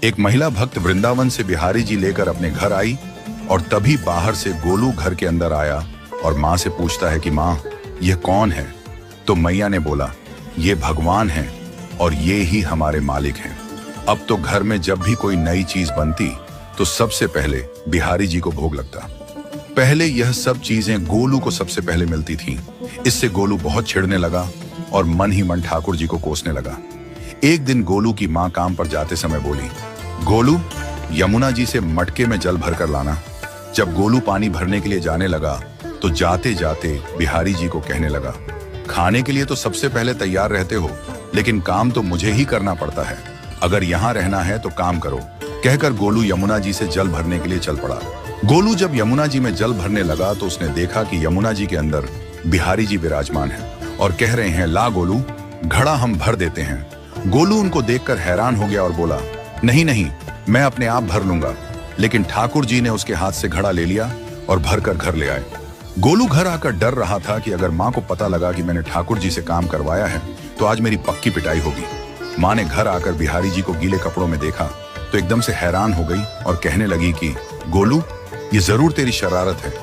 एक महिला भक्त वृंदावन से बिहारी जी लेकर अपने घर आई और तभी बाहर से गोलू घर के अंदर आया और माँ से पूछता है कि माँ, यह कौन है? तो मैया ने बोला, ये भगवान हैं और ये ही हमारे मालिक हैं। अब तो घर में जब भी कोई नई चीज बनती तो सबसे पहले बिहारी जी को भोग लगता। पहले यह सब चीजें गोलू को सबसे पहले मिलती थीं। इससे गोलू बहुत चिढ़ने लगा और मन ही मन ठाकुर जी को कोसने लगा। एक दिन गोलू की माँ काम पर जाते समय बोली, गोलू, यमुना जी से मटके में जल भर कर लाना। जब गोलू पानी भरने के लिए जाने लगा तो जाते जाते बिहारी जी को कहने लगा, खाने के लिए तो सबसे पहले तैयार रहते हो, लेकिन काम तो मुझे ही करना पड़ता है। अगर यहाँ रहना है तो काम करो। कहकर गोलू यमुना जी से जल भरने के लिए चल पड़ा। गोलू जब यमुना जी में जल भरने लगा तो उसने देखा कि यमुना जी के अंदर बिहारी जी विराजमान हैं और कह रहे हैं, ला गोलू, घड़ा हम भर देते हैं। गोलू उनको देखकर हैरान हो गया और बोला, नहीं नहीं, मैं अपने आप भर लूंगा। लेकिन ठाकुर जी ने उसके हाथ से घड़ा ले लिया और भरकर घर ले आए। गोलू घर आकर डर रहा था कि अगर माँ को पता लगा कि मैंने ठाकुर जी से काम करवाया है तो आज मेरी पक्की पिटाई होगी। माँ ने घर आकर बिहारी जी को गीले कपड़ों में देखा तो एकदम से हैरान हो गई और कहने लगी कि गोलू, ये जरूर तेरी शरारत है,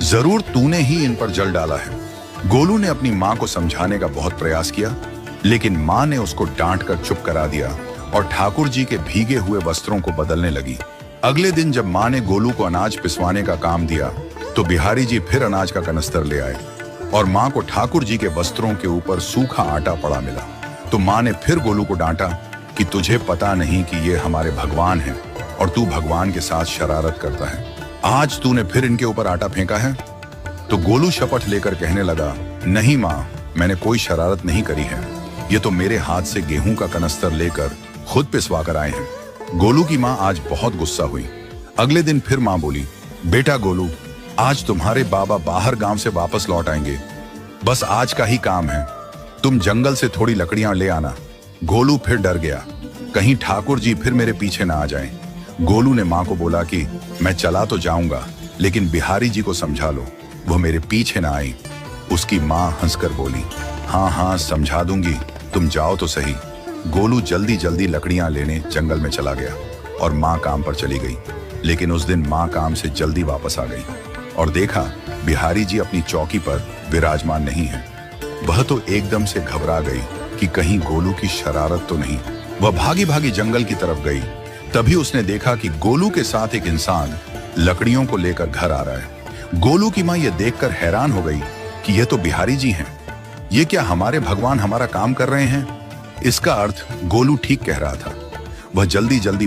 जरूर तूने ही इन पर जल डाला है। गोलू ने अपनी माँ को समझाने का बहुत प्रयास किया, लेकिन माँ ने उसको डांट कर चुप करा दिया और ठाकुर जी के भीगे हुए वस्त्रों को बदलने लगी। अगले दिन जब माँ ने गोलू को अनाज पिसवाने का काम दिया तो बिहारी जी फिर अनाज का कनस्तर ले आए और माँ को ठाकुर जी के वस्त्रों के ऊपर सूखा आटा पड़ा मिला। तो माँ ने फिर गोलू को डांटा कि तुझे पता नहीं कि ये हमारे भगवान हैं और तू भगवान के साथ शरारत करता है। आज तूने फिर इनके ऊपर आटा फेंका है। तो गोलू शपथ लेकर कहने लगा, नहीं माँ, मैंने कोई शरारत नहीं करी है। ये तो मेरे हाथ से गेहूं का कनस्तर लेकर खुद पिसवा कर आए हैं। गोलू की माँ आज बहुत गुस्सा हुई। अगले दिन फिर माँ बोली, बेटा गोलू, आज तुम्हारे बाबा बाहर गांव से वापस लौट आएंगे। बस आज का ही काम है, तुम जंगल से थोड़ी लकड़ियां ले आना। गोलू फिर डर गया, कहीं ठाकुर जी फिर मेरे पीछे ना आ जाएं। गोलू ने माँ को बोला कि मैं चला तो जाऊंगा, लेकिन बिहारी जी को समझा लो, वो मेरे पीछे ना आई। उसकी माँ हंसकर बोली, हाँ हाँ समझा दूंगी, तुम जाओ तो सही। गोलू जल्दी जल्दी लकड़ियां लेने जंगल में चला गया और माँ काम पर चली गई। लेकिन उस दिन माँ काम से जल्दी वापस आ गई और देखा बिहारी जी अपनी चौकी पर विराजमान नहीं है। वह तो एकदम से घबरा गई कि कहीं गोलू की शरारत तो नहीं। वह भागी भागी जंगल की तरफ गई। तभी उसने देखा कि गोलू के साथ एक इंसान लकड़ियों को लेकर घर आ रहा है। गोलू की माँ यह देखकर हैरान हो गई कि यह तो बिहारी जी हैं। ये क्या हमारे भगवान हमारा काम कर रहे हैं? इसका अर्थ गोलू ठीक कह रहा था। वह जल्दी जल्दी